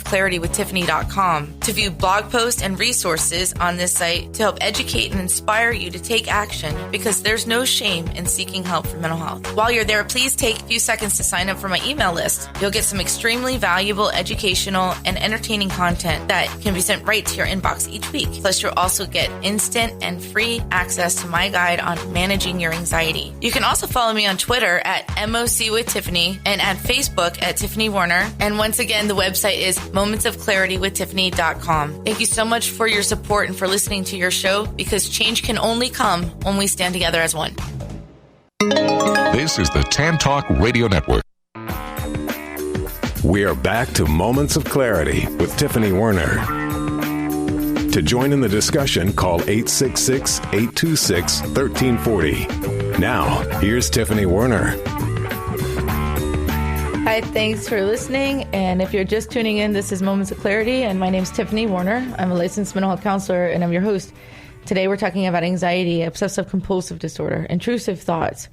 momentsofclaritywithtiffany.com to view blog posts and resources on this site to help educate and inspire you to take action, because there's no shame in seeking help for mental health. While you're there, please take a few seconds to sign up for my email list. You'll get some extremely valuable educational and entertaining content that can be sent right to your inbox each week. Plus, you'll also get instant and free access to my guide on managing your anxiety. You can also follow me on Twitter at MOC with Tiffany and at Facebook at Tiffany Warner. And once again, the website is momentsofclaritywithtiffany.com. Thank you so much for your support and for listening to your show, because change can only come when we stand together as one. This is the Tan Talk Radio Network. We are back to Moments of Clarity with Tiffany Warner. To join in the discussion, call 866-826-1340. Now, here's Tiffany Warner. Hi, thanks for listening. And if you're just tuning in, this is Moments of Clarity, and my name's Tiffany Warner. I'm a licensed mental health counselor, and I'm your host. Today, we're talking about anxiety, obsessive compulsive disorder, intrusive thoughts,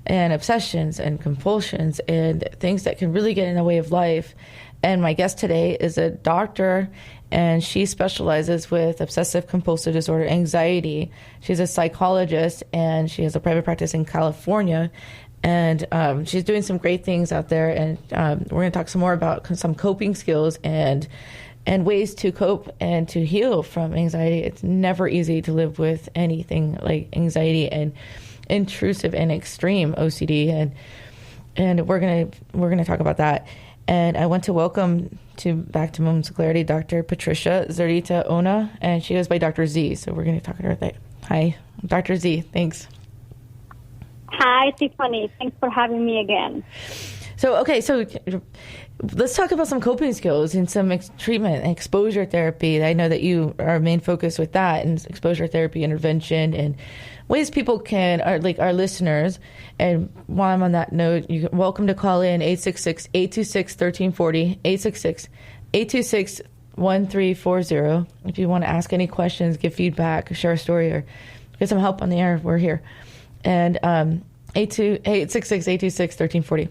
and obsessions and compulsions, and things that can really get in the way of life. And my guest today is a doctor, and she specializes with obsessive compulsive disorder, anxiety. She's a psychologist, and she has a private practice in California. And she's doing some great things out there. And we're going to talk some more about some coping skills and ways to cope and to heal from anxiety. It's never easy to live with anything like anxiety and intrusive and extreme OCD. And we're gonna talk about that. And I want to welcome back to Moments of Clarity, Dr. Patricia Zurita Ona, and she goes by Dr. Z. So we're going to talk to her. Hi, Dr. Z. Thanks. Hi, Tiffany. Thanks for having me again. So let's talk about some coping skills and some treatment and exposure therapy. I know that you are main focus with that, and exposure therapy intervention and ways people can, like our listeners. And while I'm on that note, you're welcome to call in 866-826-1340, 866-826-1340. If you want to ask any questions, give feedback, share a story, or get some help on the air, we're here. And 866-826-1340.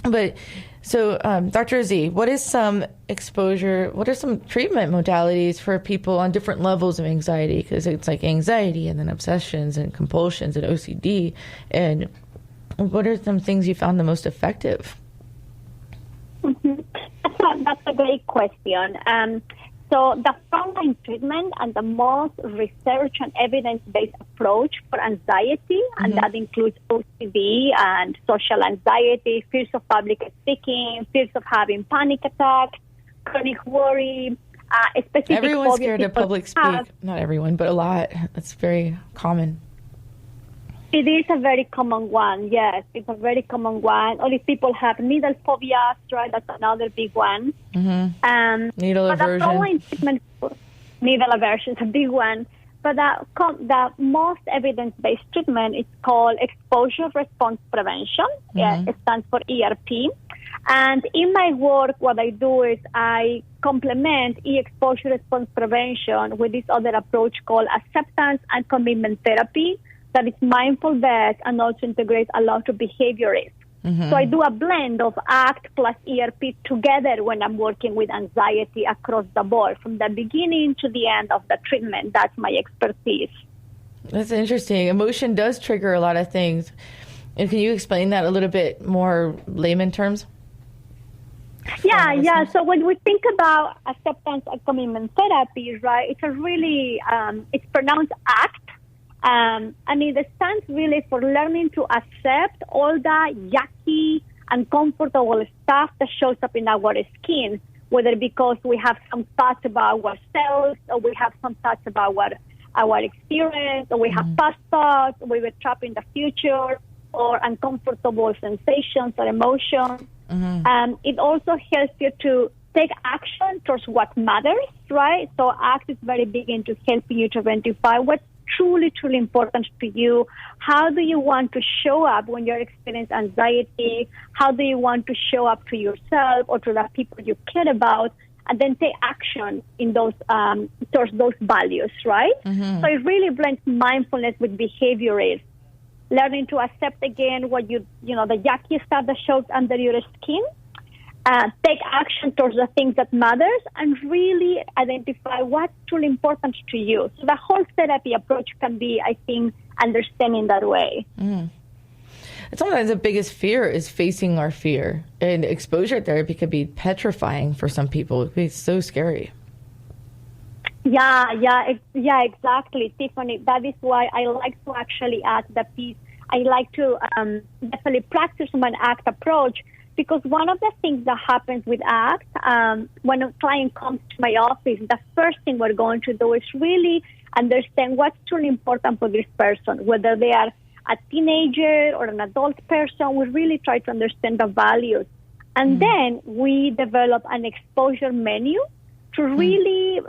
But so, Dr. Z, what are some treatment modalities for people on different levels of anxiety? Because it's like anxiety and then obsessions and compulsions and OCD. And what are some things you found the most effective? Mm-hmm. That's a great question. So the frontline treatment and the most research and evidence-based approach for anxiety, and that includes OCD and social anxiety, fears of public speaking, fears of having panic attacks, chronic worry, specific everyone's scared to public speak. Not everyone, but a lot. It's very common. It is a very common one, yes. It's a very common one. Or if people have needle phobias, right, that's another big one. Needle aversion. Needle aversion is a big one. But the most evidence-based treatment is called exposure response prevention. It stands for ERP. And in my work, what I do is I complement exposure response prevention with this other approach called acceptance and commitment therapy, that is mindful-based and also integrates a lot of behaviorists. So I do a blend of ACT plus ERP together when I'm working with anxiety across the board, from the beginning to the end of the treatment. That's my expertise. That's interesting. Emotion does trigger a lot of things. And can you explain that a little bit more layman terms? Yeah. So when we think about acceptance and commitment therapy, right, it's a really, it's pronounced ACT. And it stands really for learning to accept all the yucky, uncomfortable stuff that shows up in our skin, whether because we have some thoughts about ourselves, or we have some thoughts about our experience, or we have past thoughts, or we were trapped in the future, or uncomfortable sensations or emotions. It also helps you to take action towards what matters, right? So ACT is very big into helping you to identify what's truly, truly important to you. How do you want to show up when you're experiencing anxiety? How do you want to show up to yourself or to the people you care about? And then take action in those towards those values, right? So it really blends mindfulness with behaviorism. Learning to accept again what the yucky stuff that shows under your skin, take action towards the things that matters and really identify what's truly important to you. So the whole therapy approach can be, I think, understanding that way. Sometimes the biggest fear is facing our fear, and exposure therapy could be petrifying for some people. It could be so scary. Yeah, exactly, Tiffany. That is why I like to actually add the piece. I like to definitely practice my ACT approach, because one of the things that happens with ACT, when a client comes to my office, the first thing we're going to do is really understand what's truly important for this person, whether they are a teenager or an adult person. We really try to understand the values. And then we develop an exposure menu to really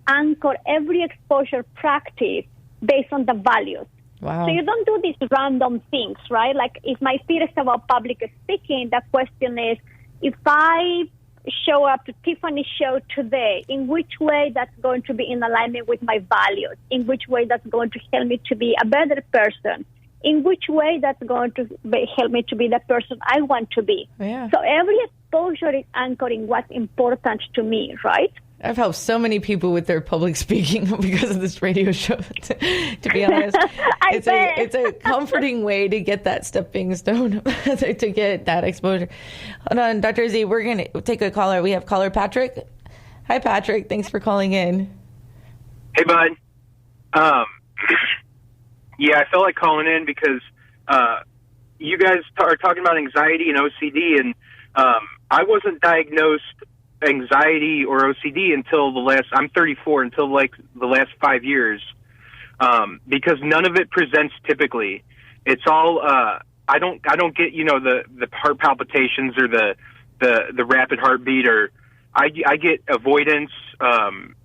anchor every exposure practice based on the values. Wow. So you don't do these random things, right? Like if my fear is about public speaking, the question is, if I show up to Tiffany's show today, in which way that's going to be in alignment with my values? In which way that's going to help me to be a better person? In which way that's going to help me to be the person I want to be? Yeah. So every exposure is anchoring what's important to me, right? I've helped so many people with their public speaking because of this radio show, to be honest. It's a comforting way to get that stepping stone, to get that exposure. Hold on, Dr. Z, we're going to take a caller. We have caller Patrick. Hi, Patrick. Thanks for calling in. Hey, bud. Yeah, I felt like calling in because you guys are talking about anxiety and OCD, and I wasn't diagnosed anxiety or OCD until I'm 34, until like the last 5 years, because none of it presents typically. It's all, I don't get, the heart palpitations or the rapid heartbeat, or I get avoidance,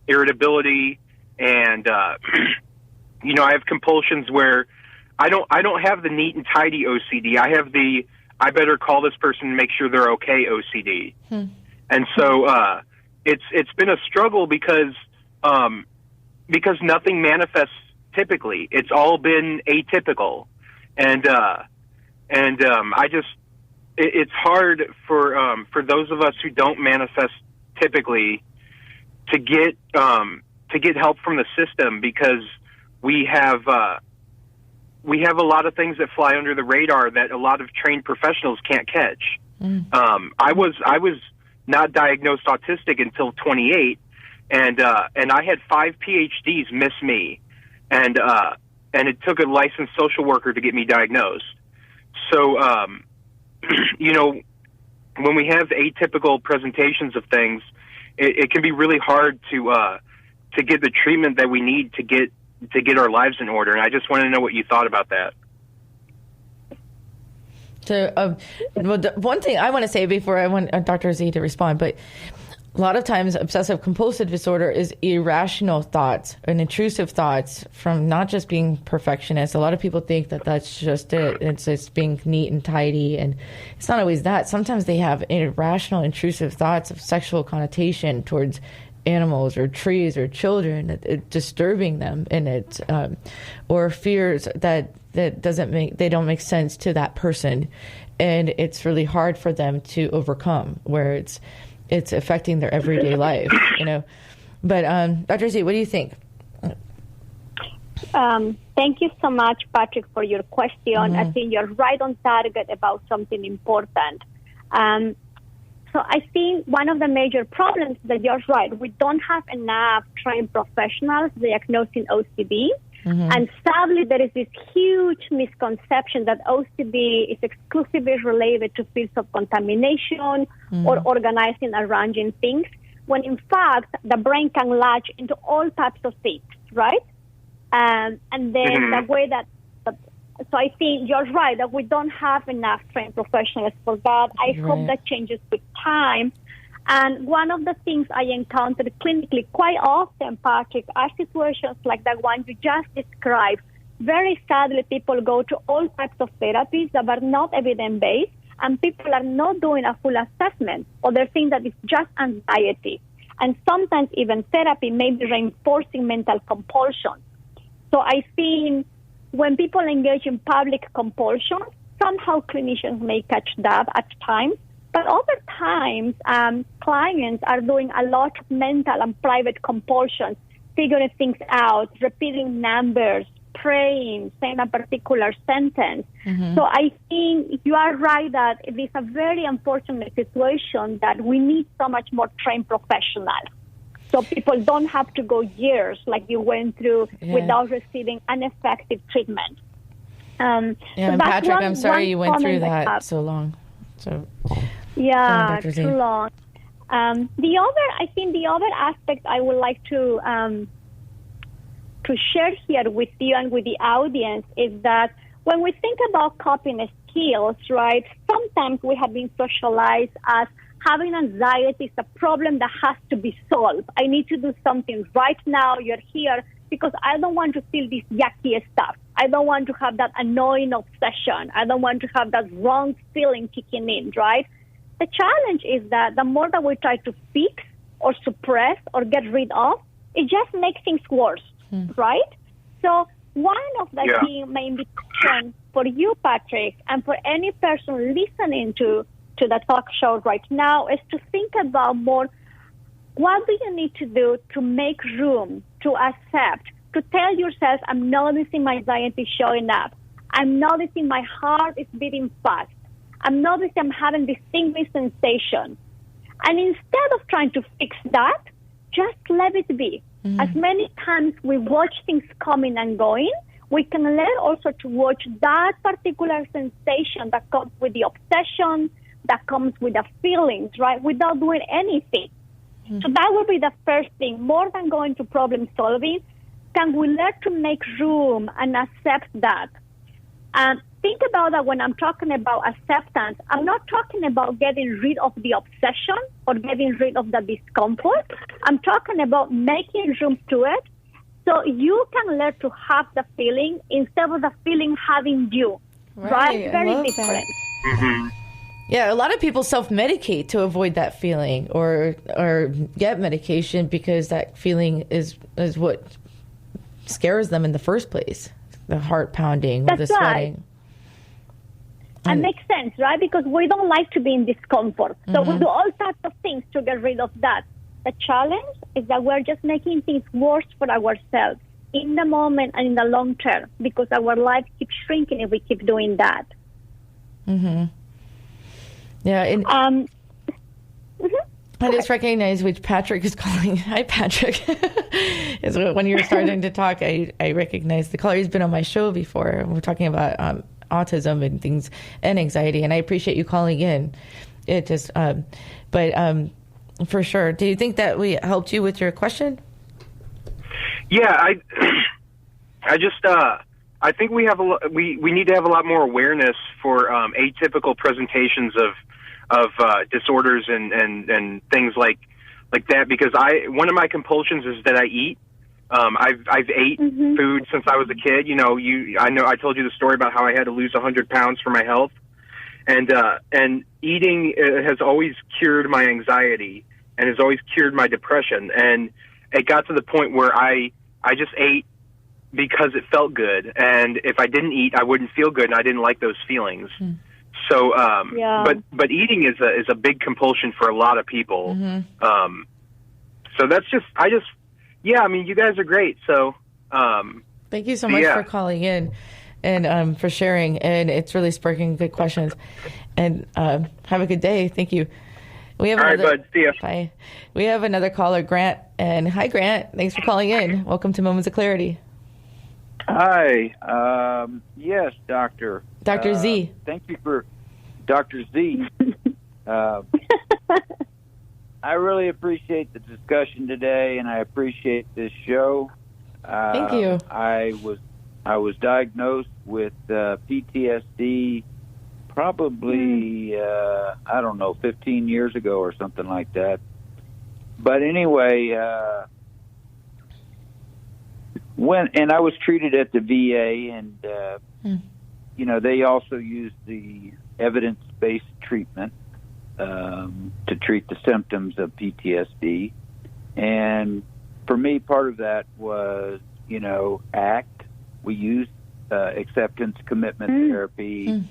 irritability, and, I have compulsions where I don't have the neat and tidy OCD. I have the, I better call this person and make sure they're okay OCD. And so it's been a struggle because nothing manifests typically. It's all been atypical, and it's hard for those of us who don't manifest typically to get help from the system, because we have a lot of things that fly under the radar that a lot of trained professionals can't catch. I was not diagnosed autistic until 28, and I had 5 PhDs miss me, and it took a licensed social worker to get me diagnosed. So, when we have atypical presentations of things, it can be really hard to get the treatment that we need to get our lives in order. And I just wanted to know what you thought about that. So, one thing I want to say before I want Dr. Z to respond, but a lot of times obsessive compulsive disorder is irrational thoughts and intrusive thoughts from not just being perfectionist. A lot of people think that that's just it. It's just being neat and tidy, and it's not always that. Sometimes they have irrational, intrusive thoughts of sexual connotation towards animals or trees or children, disturbing them, and it's or fears that don't make sense to that person, and it's really hard for them to overcome, where it's affecting their everyday life, But Dr. Z, what do you think? Thank you so much, Patrick, for your question. I think you're right on target about something important. So I think one of the major problems that you're right, we don't have enough trained professionals diagnosing OCD. And sadly, there is this huge misconception that OCD is exclusively related to fears of contamination or organizing, arranging things, when in fact, the brain can latch into all types of things, right? And then the way that, so I think you're right that we don't have enough trained professionals for that. I hope that changes with time. And one of the things I encountered clinically quite often, Patrick, are situations like the one you just described. Very sadly, people go to all types of therapies that are not evidence-based, and people are not doing a full assessment, or they think that it's just anxiety. And sometimes even therapy may be reinforcing mental compulsion. So I think when people engage in public compulsion, somehow clinicians may catch that at times, But over time, clients are doing a lot of mental and private compulsions, figuring things out, repeating numbers, praying, saying a particular sentence. So I think you are right that it is a very unfortunate situation that we need so much more trained professionals. So people don't have to go years like you went through without receiving an effective treatment. And Patrick, I'm sorry you went through that so long. So too long. The other aspect I would like to share here with you and with the audience is that when we think about coping skills, right, sometimes we have been socialized as having anxiety is a problem that has to be solved. I need to do something right now. You're here because I don't want to feel this yucky stuff. I don't want to have that annoying obsession. I don't want to have that wrong feeling kicking in, right? The challenge is that the more that we try to fix or suppress or get rid of, it just makes things worse, right? So one of the key main invitations for you, Patrick, and for any person listening to the talk show right now is to think about more, what do you need to do to make room, to accept, to tell yourself, I'm noticing my anxiety showing up. I'm noticing my heart is beating fast. I'm noticing I'm having this tingling sensation. And instead of trying to fix that, just let it be. As many times we watch things coming and going, we can learn also to watch that particular sensation that comes with the obsession, that comes with the feelings, right, without doing anything. So that would be the first thing. More than going to problem solving, can we learn to make room and accept that? And think about that when I'm talking about acceptance. I'm not talking about getting rid of the obsession or getting rid of the discomfort. I'm talking about making room to it so you can learn to have the feeling instead of the feeling having you. Right? Very different. Yeah, a lot of people self-medicate to avoid that feeling or get medication because that feeling is what scares them in the first place. The heart pounding or the sweating. That makes sense, right? Because we don't like to be in discomfort. So we do all types of things to get rid of that. The challenge is that we're just making things worse for ourselves in the moment and in the long term because our life keeps shrinking if we keep doing that. Yeah. I just recognize which Patrick is calling. Hi, Patrick. When you were starting to talk, I recognized the caller. He's been on my show before. We're talking about autism and things and anxiety, and I appreciate you calling in. It just, but for sure. Do you think that we helped you with your question? Yeah, I think we have we need to have a lot more awareness for atypical presentations of disorders and things like that, because one of my compulsions is that I eat. I've ate food since I was a kid. I told you the story about how I had to lose 100 pounds for my health, and eating has always cured my anxiety and has always cured my depression. And it got to the point where I just ate because it felt good, and if I didn't eat, I wouldn't feel good, and I didn't like those feelings. So, but eating is a big compulsion for a lot of people. So that's I mean, you guys are great. So, thank you so much for calling in and for sharing. And it's really sparking good questions. And have a good day. Thank you. We have all right, bud. See ya. Bye. We have another caller, Grant. And hi, Grant. Thanks for calling in. Welcome to Moments of Clarity. Hi. Yes, Doctor. Dr. Z. Thank you for Dr. Z. I really appreciate the discussion today, and I appreciate this show. Thank you. I was diagnosed with PTSD probably 15 years ago or something like that. But anyway, I was treated at the VA, and they also use the evidence-based treatment to treat the symptoms of PTSD. And for me, part of that was, ACT. We used acceptance commitment therapy.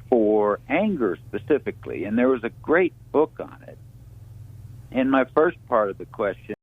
for anger specifically, and there was a great book on it. And my first part of the question